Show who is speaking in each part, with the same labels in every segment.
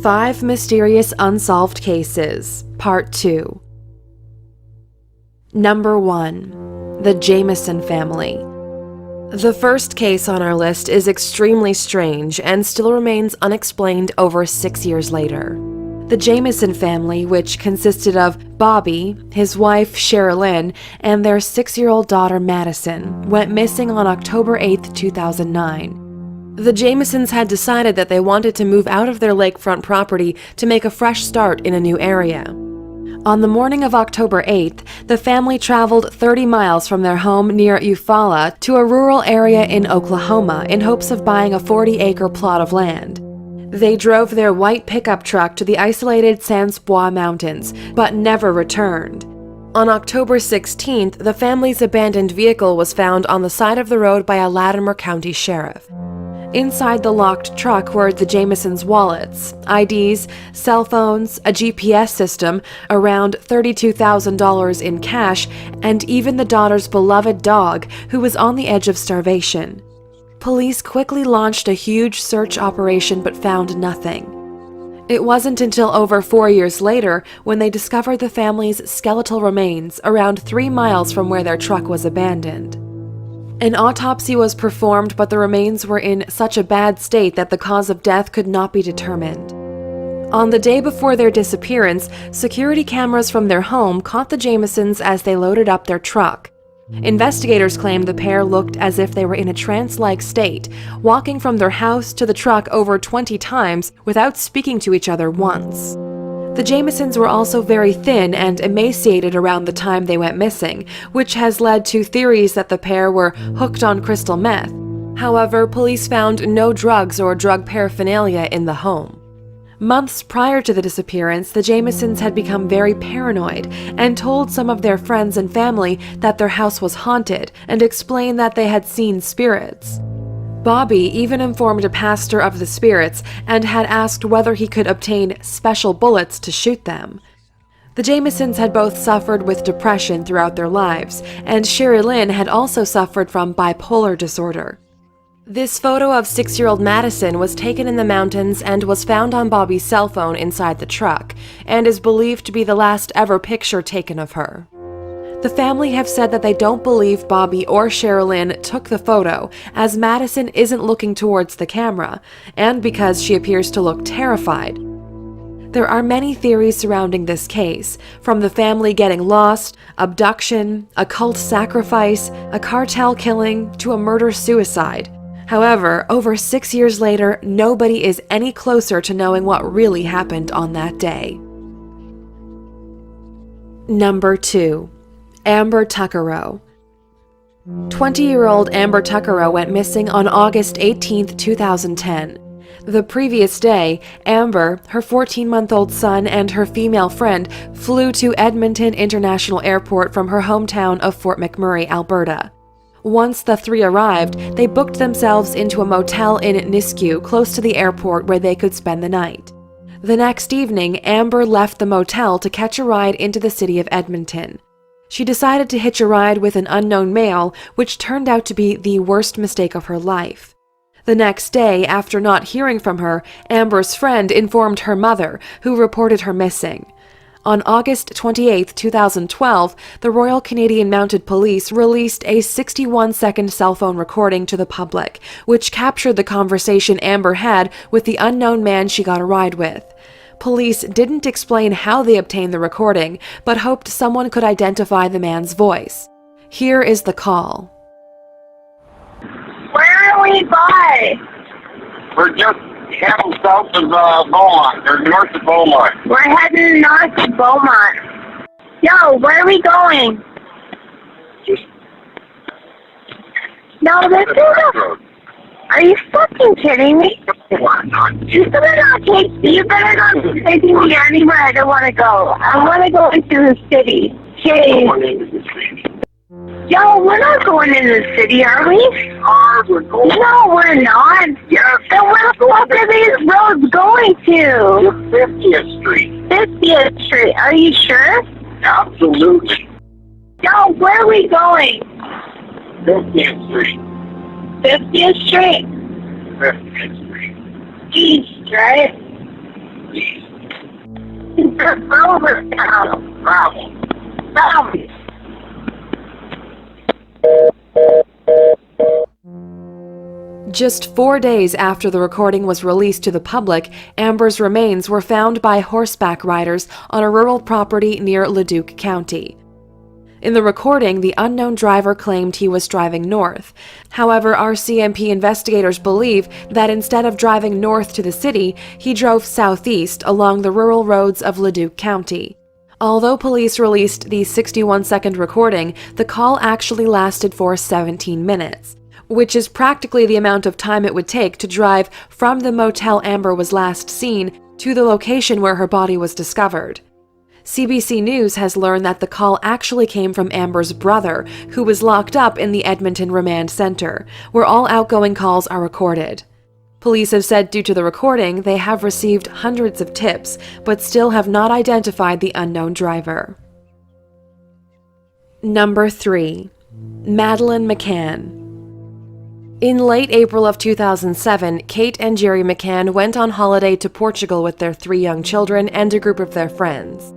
Speaker 1: 5 Mysterious Unsolved Cases, Part 2. Number 1. The Jameson Family. The first case on our list is extremely strange and still remains unexplained over 6 years later. The Jameson family, which consisted of Bobby, his wife Sherilyn, and their 6-year-old daughter Madison, went missing on October 8, 2009. The Jamesons had decided that they wanted to move out of their lakefront property to make a fresh start in a new area. On the morning of October 8th, the family traveled 30 miles from their home near Eufaula to a rural area in Oklahoma in hopes of buying a 40-acre plot of land. They drove their white pickup truck to the isolated Sans Bois Mountains, but never returned. On October 16th, the family's abandoned vehicle was found on the side of the road by a Latimer County sheriff. Inside the locked truck were the Jamesons' wallets, IDs, cell phones, a GPS system, around $32,000 in cash, and even the daughter's beloved dog, who was on the edge of starvation. Police quickly launched a huge search operation but found nothing. It wasn't until over 4 years later when they discovered the family's skeletal remains around 3 miles from where their truck was abandoned. An autopsy was performed, but the remains were in such a bad state that the cause of death could not be determined. On the day before their disappearance, security cameras from their home caught the Jamesons as they loaded up their truck. Investigators claimed the pair looked as if they were in a trance-like state, walking from their house to the truck over 20 times without speaking to each other once. The Jamesons were also very thin and emaciated around the time they went missing, which has led to theories that the pair were hooked on crystal meth. However, police found no drugs or drug paraphernalia in the home. Months prior to the disappearance, the Jamesons had become very paranoid and told some of their friends and family that their house was haunted and explained that they had seen spirits. Bobby even informed a pastor of the spirits and had asked whether he could obtain special bullets to shoot them. The Jamesons had both suffered with depression throughout their lives, and Sherilyn had also suffered from bipolar disorder. This photo of 6-year-old Madison was taken in the mountains and was found on Bobby's cell phone inside the truck, and is believed to be the last ever picture taken of her. The family have said that they don't believe Bobby or Sherilyn took the photo, as Madison isn't looking towards the camera, and because she appears to look terrified. There are many theories surrounding this case, from the family getting lost, abduction, a cult sacrifice, a cartel killing, to a murder-suicide. However, over 6 years later, nobody is any closer to knowing what really happened on that day. Number 2. Amber Tuckerow. 20-year-old Amber Tuckerow went missing on August 18, 2010. The previous day, Amber, her 14-month-old son, and her female friend flew to Edmonton International Airport from her hometown of Fort McMurray, Alberta. Once the three arrived, they booked themselves into a motel in Nisku, close to the airport, where they could spend the night. The next evening, Amber left the motel to catch a ride into the city of Edmonton. She decided to hitch a ride with an unknown male, which turned out to be the worst mistake of her life. The next day, after not hearing from her, Amber's friend informed her mother, who reported her missing. On August 28, 2012, the Royal Canadian Mounted Police released a 61-second cell phone recording to the public, which captured the conversation Amber had with the unknown man she got a ride with. Police didn't explain how they obtained the recording, but hoped someone could identify the man's voice. Here is the call.
Speaker 2: Where are we by?
Speaker 3: We're just heading south of Beaumont, or north of Beaumont.
Speaker 2: We're heading north of Beaumont. Yo, where are we going?
Speaker 3: Just
Speaker 2: No, this is a... Are you fucking kidding me?
Speaker 3: not.
Speaker 2: You better not take me anywhere I don't want to go. I want to go into the city. Jeez. Yo, we're not going into the city, are we?
Speaker 3: We're going.
Speaker 2: No, we're not.
Speaker 3: Yes.
Speaker 2: Then what are these roads going to?
Speaker 3: 50th Street.
Speaker 2: 50th Street. Are you sure?
Speaker 3: Absolutely.
Speaker 2: Yo, where are we going?
Speaker 3: 50th Street.
Speaker 2: 50th Street?
Speaker 3: 50th Street.
Speaker 2: East, right? Just over town. Problem. Tell me.
Speaker 1: Just 4 days after the recording was released to the public, Amber's remains were found by horseback riders on a rural property near Leduc County. In the recording, the unknown driver claimed he was driving north. However, RCMP investigators believe that instead of driving north to the city, he drove southeast along the rural roads of Leduc County. Although police released the 61-second recording, the call actually lasted for 17 minutes, which is practically the amount of time it would take to drive from the motel Amber was last seen to the location where her body was discovered. CBC News has learned that the call actually came from Amber's brother, who was locked up in the Edmonton Remand Center, where all outgoing calls are recorded. Police have said due to the recording, they have received hundreds of tips, but still have not identified the unknown driver. Number 3. Madeleine McCann. In late April of 2007, Kate and Jerry McCann went on holiday to Portugal with their 3 young children and a group of their friends.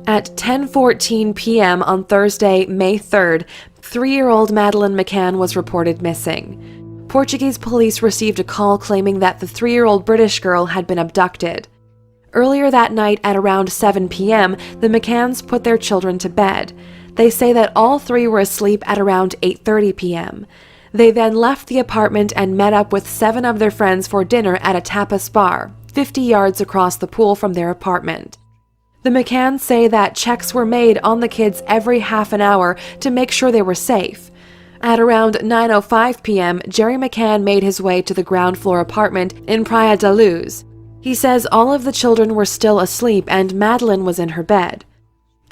Speaker 1: At 10:14 p.m. on Thursday, May 3rd, 3-year-old Madeleine McCann was reported missing. Portuguese police received a call claiming that the 3-year-old British girl had been abducted. Earlier that night at around 7 p.m., the McCanns put their children to bed. They say that all 3 were asleep at around 8:30 p.m. They then left the apartment and met up with 7 of their friends for dinner at a tapas bar, 50 yards across the pool from their apartment. The McCanns say that checks were made on the kids every half an hour to make sure they were safe. At around 9:05 p.m., Jerry McCann made his way to the ground floor apartment in Praia da Luz. He says all of the children were still asleep and Madeleine was in her bed.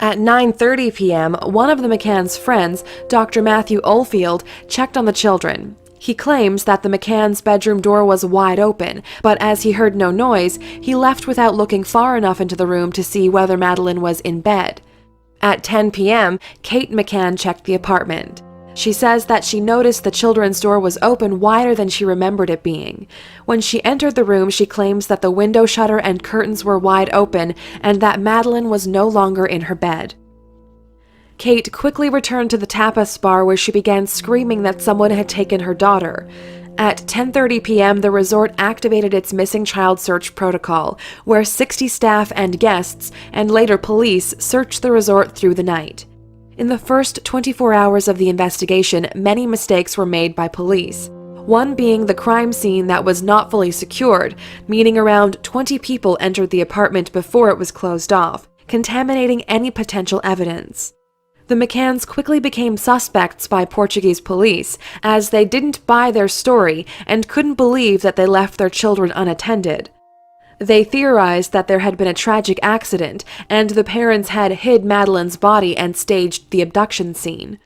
Speaker 1: At 9:30 p.m., one of the McCanns' friends, Dr. Matthew Oldfield, checked on the children. He claims that the McCanns' bedroom door was wide open, but as he heard no noise, he left without looking far enough into the room to see whether Madeleine was in bed. At 10 p.m., Kate McCann checked the apartment. She says that she noticed the children's door was open wider than she remembered it being. When she entered the room, she claims that the window shutter and curtains were wide open and that Madeleine was no longer in her bed. Kate quickly returned to the tapas bar where she began screaming that someone had taken her daughter. At 10:30 p.m., the resort activated its missing child search protocol, where 60 staff and guests, and later police, searched the resort through the night. In the first 24 hours of the investigation, many mistakes were made by police. One being the crime scene that was not fully secured, meaning around 20 people entered the apartment before it was closed off, contaminating any potential evidence. The McCanns quickly became suspects by Portuguese police, as they didn't buy their story and couldn't believe that they left their children unattended. They theorized that there had been a tragic accident, and the parents had hid Madeleine's body and staged the abduction scene.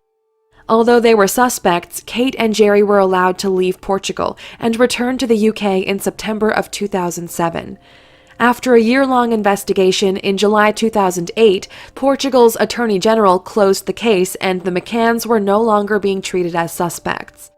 Speaker 1: Although they were suspects, Kate and Jerry were allowed to leave Portugal and return to the UK in September of 2007. After a year-long investigation, in July 2008, Portugal's Attorney General closed the case and the McCanns were no longer being treated as suspects.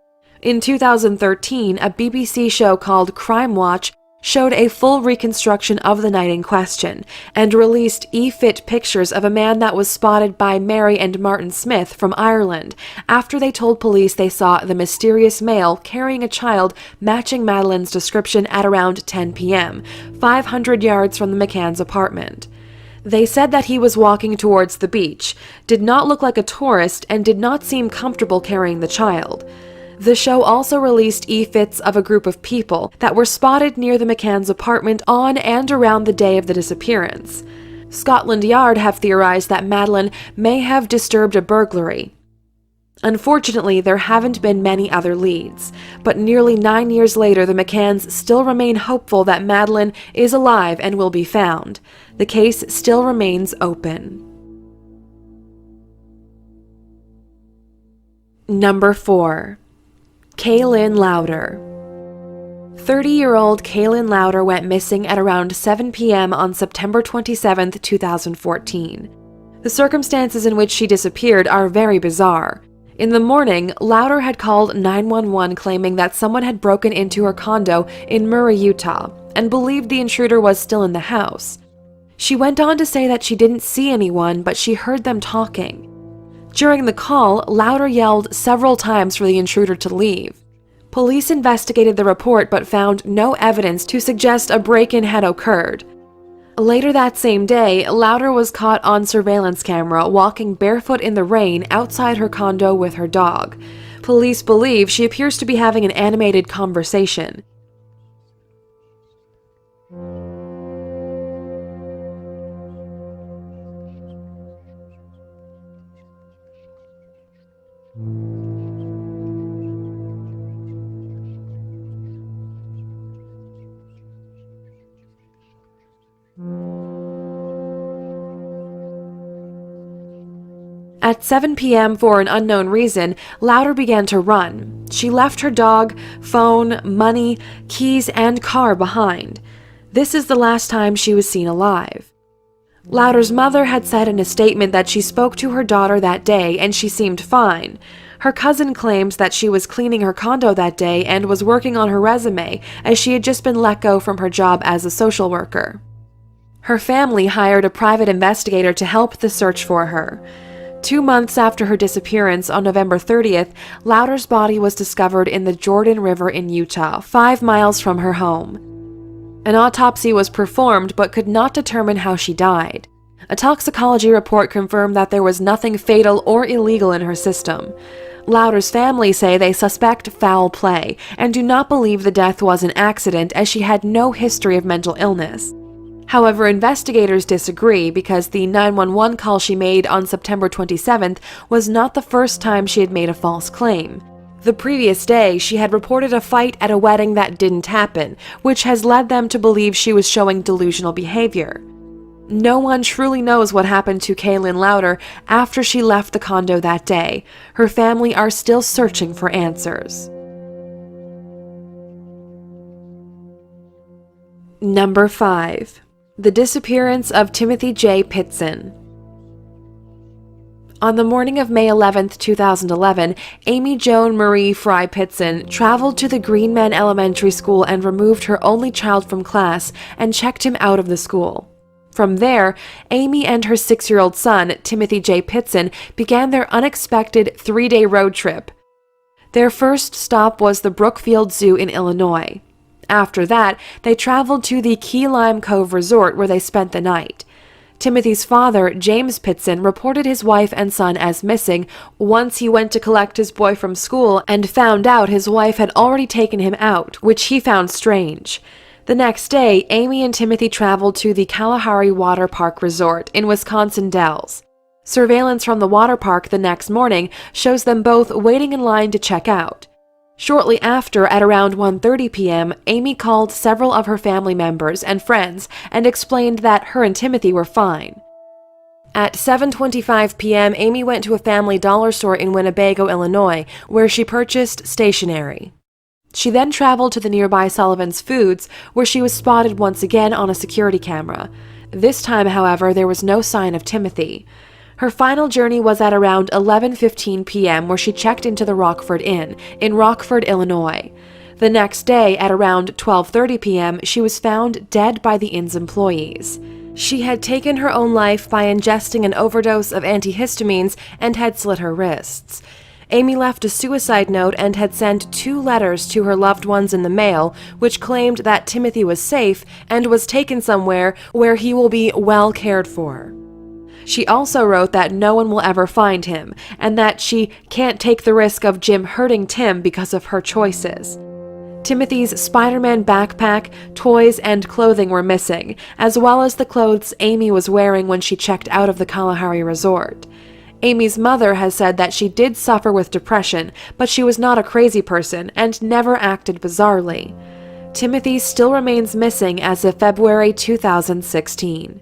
Speaker 1: In 2013, a BBC show called Crime Watch showed a full reconstruction of the night in question, and released e-fit pictures of a man that was spotted by Mary and Martin Smith from Ireland, after they told police they saw the mysterious male carrying a child matching Madeleine's description at around 10 p.m., 500 yards from the McCanns' apartment. They said that he was walking towards the beach, did not look like a tourist, and did not seem comfortable carrying the child. The show also released e-fits of a group of people that were spotted near the McCanns' apartment on and around the day of the disappearance. Scotland Yard have theorized that Madeleine may have disturbed a burglary. Unfortunately, there haven't been many other leads, but nearly 9 years later, the McCanns still remain hopeful that Madeleine is alive and will be found. The case still remains open. Number 4. Kaylin Lauder. 30-year-old Kaylin Lauder went missing at around 7 p.m. on September 27, 2014. The circumstances in which she disappeared are very bizarre. In the morning, Lauder had called 911 claiming that someone had broken into her condo in Murray, Utah, and believed the intruder was still in the house. She went on to say that she didn't see anyone, but she heard them talking. During the call, Lauder yelled several times for the intruder to leave. Police investigated the report but found no evidence to suggest a break-in had occurred. Later that same day, Lauder was caught on surveillance camera walking barefoot in the rain outside her condo with her dog. Police believe she appears to be having an animated conversation. At 7 p.m., for an unknown reason, Lauder began to run. She left her dog, phone, money, keys, and car behind. This is the last time she was seen alive. Lauder's mother had said in a statement that she spoke to her daughter that day and she seemed fine. Her cousin claims that she was cleaning her condo that day and was working on her resume as she had just been let go from her job as a social worker. Her family hired a private investigator to help the search for her. 2 months after her disappearance, on November 30th, Lauder's body was discovered in the Jordan River in Utah, 5 miles from her home. An autopsy was performed but could not determine how she died. A toxicology report confirmed that there was nothing fatal or illegal in her system. Lauder's family say they suspect foul play and do not believe the death was an accident as she had no history of mental illness. However, investigators disagree because the 911 call she made on September 27th was not the first time she had made a false claim. The previous day, she had reported a fight at a wedding that didn't happen, which has led them to believe she was showing delusional behavior. No one truly knows what happened to Kaylin Lauder after she left the condo that day. Her family are still searching for answers. Number 5. The disappearance of Timothy J. Pitson. On the morning of May 11, 2011, Amy Joan Marie Fry Pitson traveled to the Greenman Elementary School and removed her only child from class and checked him out of the school. From there, Amy and her 6-year-old son, Timothy J. Pitson, began their unexpected 3-day road trip. Their first stop was the Brookfield Zoo in Illinois. After that, they traveled to the Key Lime Cove Resort where they spent the night. Timothy's father, James Pitson, reported his wife and son as missing once he went to collect his boy from school and found out his wife had already taken him out, which he found strange. The next day, Amy and Timothy traveled to the Kalahari Water Park Resort in Wisconsin Dells. Surveillance from the water park the next morning shows them both waiting in line to check out. Shortly after, at around 1:30 p.m., Amy called several of her family members and friends and explained that her and Timothy were fine. At 7:25 p.m., Amy went to a family dollar store in Winnebago, Illinois, where she purchased stationery. She then traveled to the nearby Sullivan's Foods, where she was spotted once again on a security camera. This time, however, there was no sign of Timothy. Her final journey was at around 11:15 p.m., where she checked into the Rockford Inn in Rockford, Illinois. The next day, at around 12:30 p.m., she was found dead by the inn's employees. She had taken her own life by ingesting an overdose of antihistamines and had slit her wrists. Amy left a suicide note and had sent 2 letters to her loved ones in the mail, which claimed that Timothy was safe and was taken somewhere where he will be well cared for. She also wrote that no one will ever find him, and that she can't take the risk of Jim hurting Tim because of her choices. Timothy's Spider-Man backpack, toys, and clothing were missing, as well as the clothes Amy was wearing when she checked out of the Kalahari Resort. Amy's mother has said that she did suffer with depression, but she was not a crazy person and never acted bizarrely. Timothy still remains missing as of February 2016.